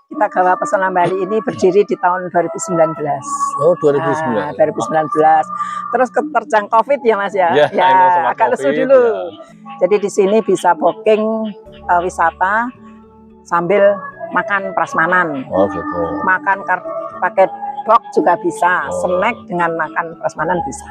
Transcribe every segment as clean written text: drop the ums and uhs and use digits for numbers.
Kita Gawah Pesona Bali ini berdiri di tahun 2019. Oh, 2019. Nah, 2019. Terus terjang COVID ya Mas ya. Ya, agak lesu dulu. Ya. Jadi di sini bisa booking wisata sambil makan prasmanan. Oh gitu. Makan pakai box juga bisa. Snack dengan makan prasmanan bisa.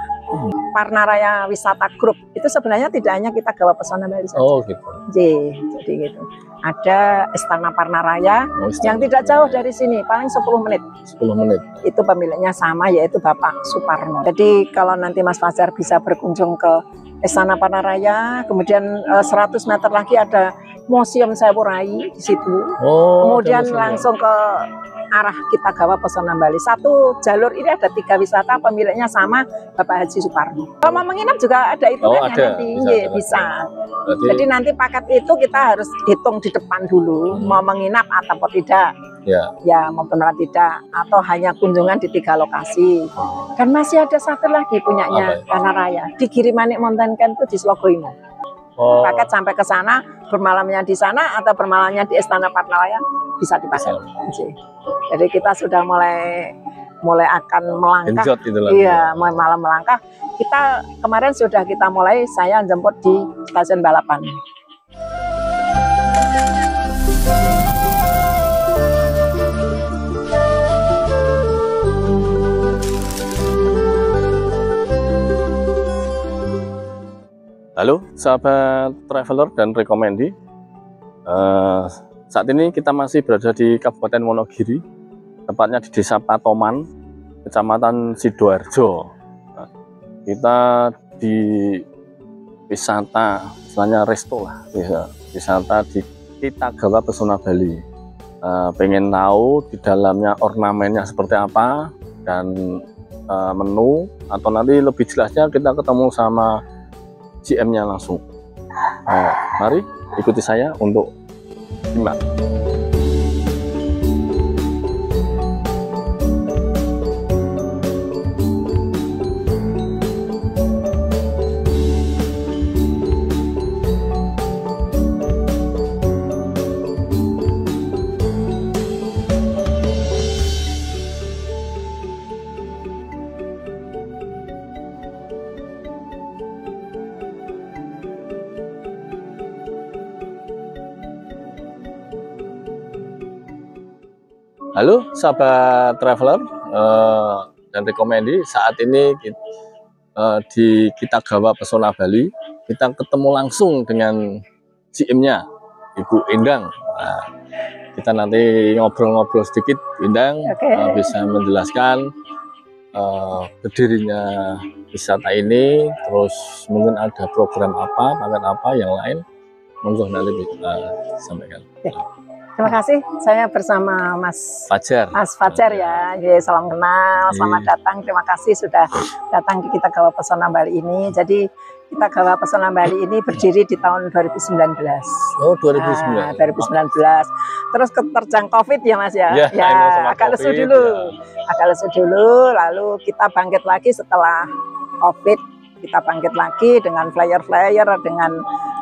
Parnaraya Wisata Group itu sebenarnya tidak hanya kita Gawah Pesona Bali saja. Oh gitu. Jadi gitu. Ada Istana Parnaraya yang tidak jauh dari sini, paling 10 menit. 10 menit. Itu pemiliknya sama, yaitu Bapak Suparno. Jadi kalau nanti Mas Fajar bisa berkunjung ke Istana Parnaraya, kemudian 100 meter lagi ada Museum Sewu Rai di situ. Kemudian langsung ke arah kita Gawah Pesona Bali. Satu jalur ini ada 3 wisata, pemiliknya sama Bapak Haji Suparno. Kalau mau menginap juga ada itu nanti bisa. Berarti, jadi nanti paket itu kita harus hitung di depan dulu, mau menginap atau tidak. Ya maupun tidak, atau hanya kunjungan di 3 lokasi. Dan masih ada satu lagi punyanya Parnaraya di Girimanik Mountain Camp itu di Slogoimo. Paket sampai ke sana, bermalamnya di sana atau bermalamnya di Istana Parnaraya bisa dipakai. Jadi kita sudah mulai akan melangkah. Iya, malam melangkah. Kita kemarin sudah kita mulai, saya jemput di stasiun balapan. Halo sahabat traveler dan rekomendi, saat ini kita masih berada di Kabupaten Wonogiri, tepatnya di Desa Patoman, Kecamatan Sidoarjo. Kita di wisata, istilahnya resto lah, wisata di kita Gawah Pesona Bali. Pengen tahu di dalamnya ornamennya seperti apa dan menu, atau nanti lebih jelasnya kita ketemu sama GM-nya langsung. Mari ikuti saya untuk simak. Halo sahabat traveler dan rekomendi, saat ini di kita Gawah Pesona Bali kita ketemu langsung dengan GM-nya Ibu Endang. Kita nanti ngobrol-ngobrol sedikit, Endang bisa menjelaskan berdirinya wisata ini, terus mungkin ada program apa, paket apa yang lain, monggo nanti kita sampaikan. Terima kasih, saya bersama Mas Fajar ya. Salam kenal, selamat datang. Terima kasih sudah datang di kita Gawah Pesona Bali ini. Jadi kita Gawah Pesona Bali ini berdiri di tahun 2019. Oh, 2019. 2019. Terus terjang COVID ya Mas ya. Ya agak lesu dulu. Agak lesu dulu, lalu kita bangkit lagi setelah COVID. Kita bangkit lagi dengan flyer-flyer, dengan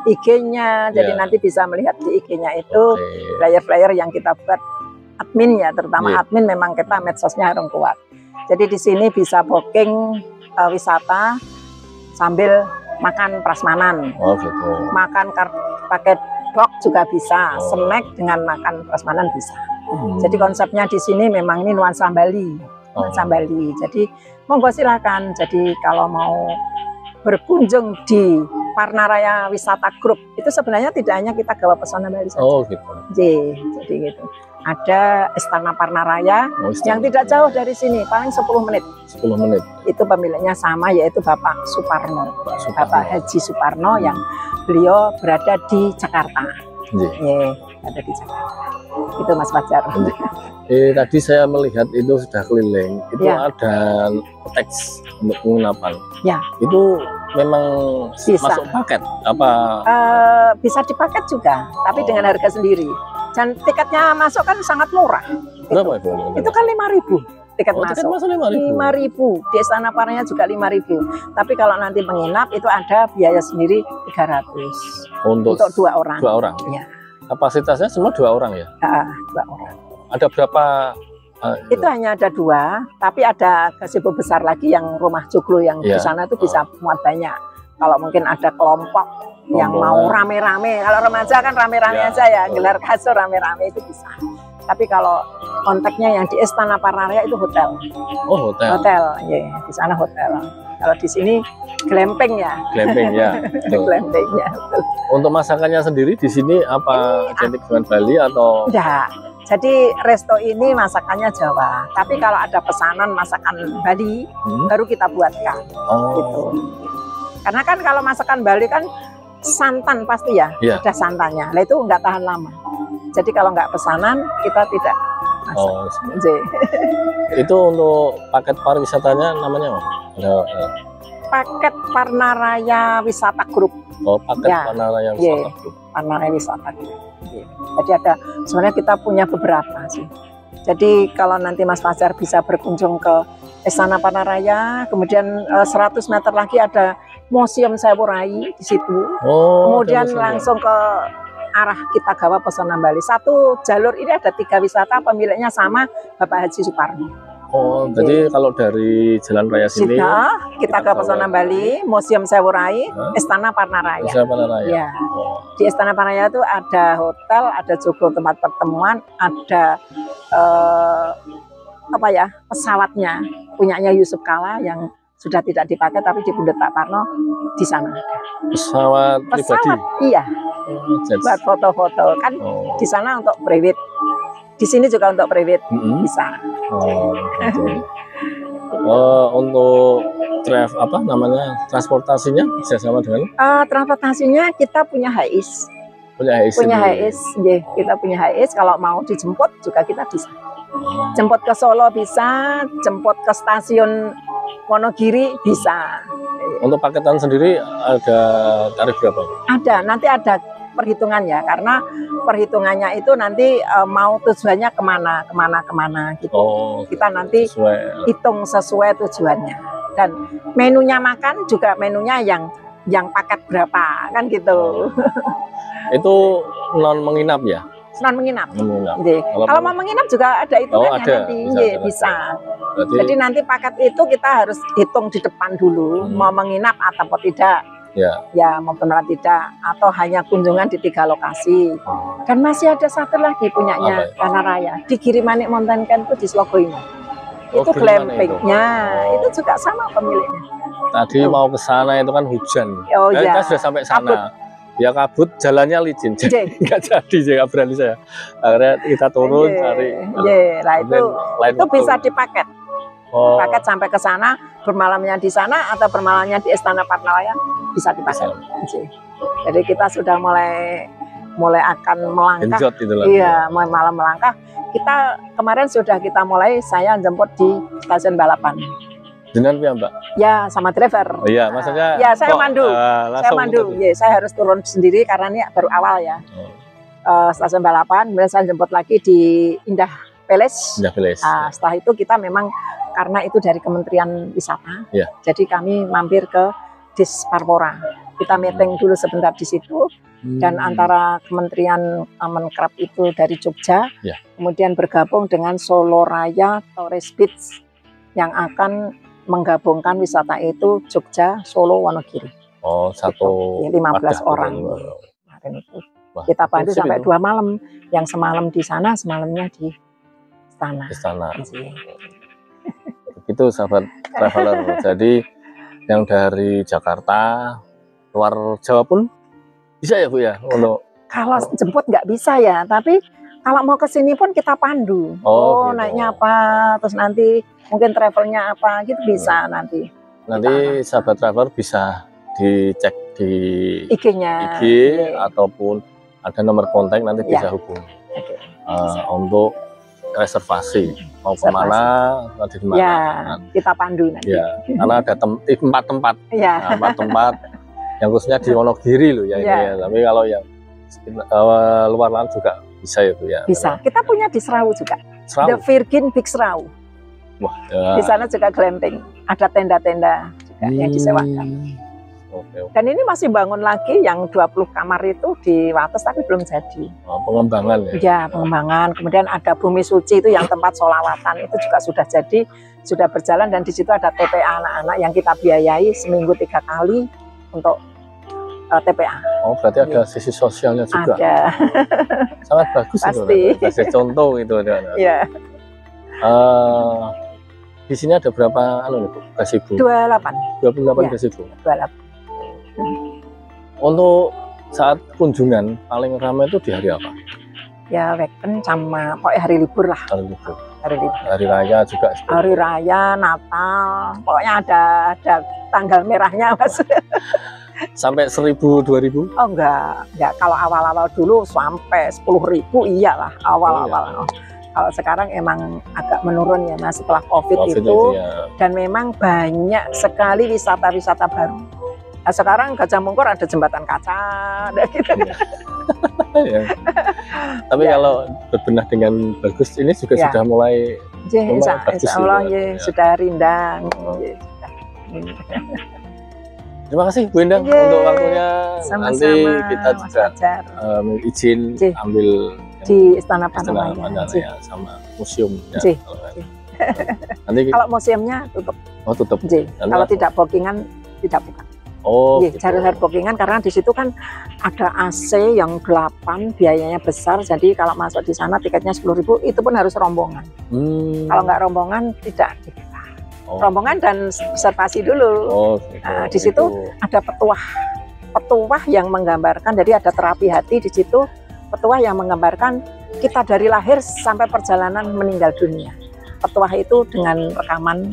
IG-nya, jadi nanti bisa melihat di IG-nya itu flyer-flyer yang kita buat admin ya, terutama admin memang kita medsosnya harus kuat. Jadi di sini bisa booking wisata sambil makan prasmanan, makan pakai box juga bisa, snack dengan makan prasmanan bisa. Jadi konsepnya di sini memang ini nuansa Bali, Jadi monggo silakan. Jadi kalau mau berkunjung di Parnaraya Wisata Group itu sebenarnya tidak hanya kita Gawah Pesona Bali saja. Oh gitu. Jadi gitu. Ada Istana Parnaraya yang tidak jauh dari sini, paling 10 menit. 10 menit. Itu pemiliknya sama, yaitu Bapak Suparno. Bapak Haji Suparno yang beliau berada di Jakarta. Ada di Jakarta. Itu Mas Fajar. Tadi saya melihat itu sudah keliling, itu ada teks untuk penginapan. Itu memang bisa masuk paket apa? Bisa dipaket juga, tapi dengan harga sendiri. Dan tiketnya masuk kan sangat murah. Berapa itu? Itu kan 5.000 tiket masuk. 5.000. Di Istana Parnaraya juga 5.000. Tapi kalau nanti menginap itu ada biaya sendiri 300. Untuk 2 orang. 2 orang. Ya. Kapasitasnya semua 2 orang ya? 2 orang. ada berapa? Itu hanya ada 2, tapi ada gazebo besar lagi yang rumah joglo yang di sana itu bisa muat banyak. Kalau mungkin ada kelompok yang mau rame-rame, kalau remaja kan rame-rame aja ya, gelar kasur rame-rame itu bisa. Tapi kalau konteksnya yang di Istana Panaraya itu hotel. Oh, hotel. Hotel, ya, di sana hotel. Kalau di sini glamping ya. Glamping ya. Glamping ya. Untuk masakannya sendiri di sini apa identik dengan Bali atau? Enggak. Jadi resto ini masakannya Jawa. Tapi kalau ada pesanan masakan Bali, baru kita buatkan. Gitu. Karena kan kalau masakan Bali kan santan pasti ya, ada santannya. Nah itu nggak tahan lama. Jadi kalau nggak pesanan kita tidak masak. Itu untuk paket pariwisatanya namanya apa? Paket Panaraya Wisata Group. Oh, paket Panaraya Wisata Group. Panaraya Wisata Group. Jadi ada, sebenarnya kita punya beberapa sih. Jadi kalau nanti Mas Fajar bisa berkunjung ke Istana Panaraya, kemudian 100 meter lagi ada Museum Sewurai di situ. Kemudian langsung ke arah Kitagawa Pesona Bali. Satu jalur ini ada 3 wisata, pemiliknya sama Bapak Haji Suparno. Oh, jadi kalau dari Jalan Raya sini Kitagawa Pesona Bali, Museum Sewurai, Istana Panaraya. Istana Panaraya. Ya. Di Istana Panaraya itu ada hotel, ada joglo tempat pertemuan, ada pesawatnya punyanya Yusuf Kala yang sudah tidak dipakai tapi di Bundut Pak Parno di sana. Pesawat pribadi. Iya. Buat foto-foto kan di sana untuk private. Di sini juga untuk private bisa. Untuk transportasinya bisa sama dengan? Transportasinya kita punya HIS. Punya HIS, kita punya HIS. Kalau mau dijemput juga kita bisa. Jemput ke Solo bisa, jemput ke stasiun Wonogiri bisa. Untuk paketan sendiri ada tarif berapa? Ada, nanti ada perhitungannya, karena perhitungannya itu nanti mau tujuannya kemana gitu. Kita nanti hitung sesuai tujuannya, dan menunya makan juga menunya yang paket berapa kan gitu. Itu non menginap ya? Non menginap. Kalau mau menginap juga ada hitungannya nanti bisa. Jadi nanti paket itu kita harus hitung di depan dulu, mau menginap atau tidak. Ya maupun tidak, atau hanya kunjungan di 3 lokasi. Dan masih ada satu lagi punyanya Panaraya di Girimanik Mountain Camp itu di Slogoino. Itu glampingnya, itu juga sama pemiliknya. Tadi mau ke sana itu kan hujan. Kita sudah sampai sana. Ya kabut, jalannya licin, jadi nggak jadi, nggak berani saya. Akhirnya kita turun cari. Lah itu bisa dipaket. Paket sampai ke sana, bermalamnya di sana atau bermalamnya di Istana Panaraya bisa dipakai. Jadi kita sudah mulai akan melangkah. Iya, mulai malam melangkah. Kita kemarin sudah kita mulai, saya jemput di stasiun balapan. Dengan ya Mbak? Ya sama driver. Iya, maksudnya. Ya saya mandu. Saya mandu. Ya, saya harus turun sendiri karena ini baru awal ya. Stasiun balapan, kemudian saya jemput lagi di Indah Palace. Setelah itu kita memang karena itu dari Kementerian Wisata, jadi kami mampir ke Dis Parpora. Kita meeting dulu sebentar di situ, dan antara Kementerian Menkrab itu dari Jogja, kemudian bergabung dengan Solo Raya Tourist Beach yang akan menggabungkan wisata itu Jogja, Solo, Wonogiri. 15 orang. Kemarin itu kita pandu sampai 2 malam. Yang semalam di sana, semalamnya di istana. Itu sahabat traveler. Jadi yang dari Jakarta, luar Jawa pun bisa ya Bu ya? Kalau jemput nggak bisa ya, tapi kalau mau ke sini pun kita pandu. Gitu. Naiknya apa, terus nanti mungkin travelnya apa gitu bisa nanti. Nanti sahabat traveler bisa dicek di IG-nya, ataupun ada nomor kontak nanti bisa hubungi. Untuk reservasi mau kemana, nanti di mana? Ya, kita pandu nanti. Ya, karena ada tempat-tempat, tempat yang khususnya di Wonogiri loh ya. Tapi kalau yang luar lain juga bisa ya Bu ya. Bisa. Kita punya di Serau juga. The Virgin Big Serau. Wah, di sana juga glamping. Ada tenda-tenda juga yang disewakan. Dan ini masih bangun lagi yang 20 kamar itu di Wates tapi belum jadi. Oh, pengembangan ya? Ya, pengembangan. Kemudian ada Bumi Suci itu yang tempat sholawatan itu juga sudah jadi, sudah berjalan, dan di situ ada TPA anak-anak yang kita biayai seminggu 3 kali untuk TPA. Oh, berarti ada sisi sosialnya juga. Ada. Sangat bagus. Pasti. Itu. Kasih contoh itu. Ya. Di sini ada berapa gazebo? 28 ya. gazebo. 28. Untuk saat kunjungan paling ramai itu di hari apa? Ya, weekend sama pokoknya hari libur lah. Hari libur. Hari libur. Hari raya juga. Hari raya, Natal, pokoknya ada tanggal merahnya, Mas. Sampai 1.000, 2.000? Oh enggak. Kalau awal-awal dulu sampai 10.000 iyalah awal-awal. Oh, iya. Kalau sekarang emang agak menurun ya Mas setelah COVID itu ya. Dan memang banyak sekali wisata-wisata baru. Nah, sekarang Gajah Mungkur ada jembatan kaca, ada gitu. Ya. Tapi kalau berbenah dengan bagus ini juga sudah mulai Insya Allah ya, sudah rindang. Terima kasih Bu Endang untuk waktunya. Sama-sama, nanti kita juga izin ambil di Istana Panoraya sama museum ya. Nanti kalau museumnya tutup. Oh, tutup. Kalau tidak bookingan tidak buka. Oh, gitu. Cari bookingan karena di situ kan ada AC yang 8, biayanya besar. Jadi kalau masuk di sana tiketnya 10.000 itu pun harus rombongan. Kalau nggak rombongan tidak dibuka. Rombongan dan observasi dulu. Gitu. Nah, di situ ada petuah yang menggambarkan. Jadi ada terapi hati di situ. Petuah yang menggambarkan kita dari lahir sampai perjalanan meninggal dunia. Petuah itu dengan rekaman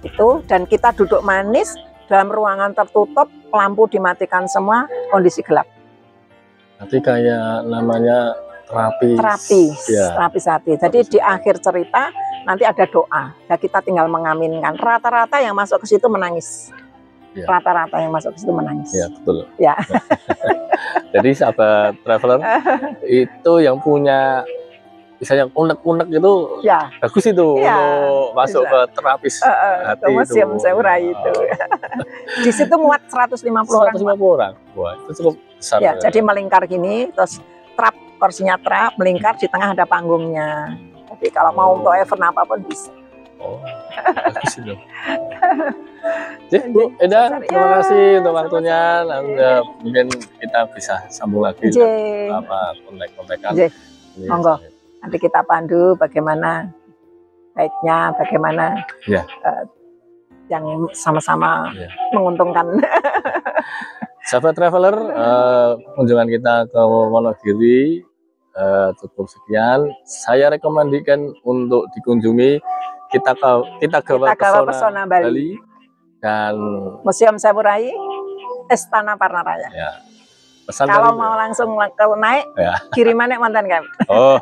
itu, dan kita duduk manis dalam ruangan tertutup, lampu dimatikan semua, kondisi gelap. Nanti kayak namanya terapis hati. Jadi di akhir cerita nanti ada doa. Ya, kita tinggal mengaminkan. Rata-rata yang masuk ke situ menangis. Rata-rata yang masuk ke situ menangis. Ya, betul. Ya. Jadi sahabat traveler itu yang punya misalnya unek-unek itu bagus itu untuk masuk ke terapis hati ke Museum Sewurai itu. Di situ muat 150 orang. 150 orang. Wah, itu cukup besar. Ya, jadi melingkar gini, terus kursinya trap, melingkar, di tengah ada panggungnya. Jadi kalau mau untuk event apapun bisa. Oh, bagus itu. Jadi Bu Endang, terima kasih untuk waktunya. Mungkin kita bisa sambung lagi kontak-kontakan. Monggo. Nanti kita pandu bagaimana baiknya, bagaimana yang sama-sama menguntungkan. Sahabat traveler, kunjungan kita ke Wonogiri cukup sekian. Saya rekomendasikan untuk dikunjungi. Kita ke Pesona Bali dan Museum Sewurai, Istana Panoraya. Ya. Kalau mau langsung naik, kirimannya mantan kan. Oh.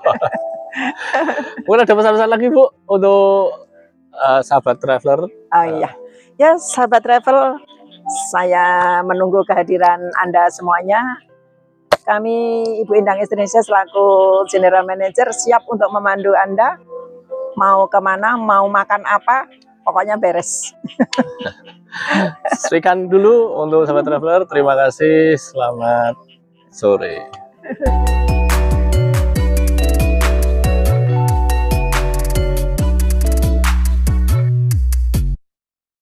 Mungkin ada pesan-pesan lagi Bu untuk sahabat traveler. Oh iya, ya sahabat travel, saya menunggu kehadiran Anda semuanya. Kami Ibu Endang Indonesia selaku General Manager siap untuk memandu Anda. Mau kemana, mau makan apa, pokoknya beres. Sekian dulu untuk sahabat traveler. Terima kasih. Selamat sore.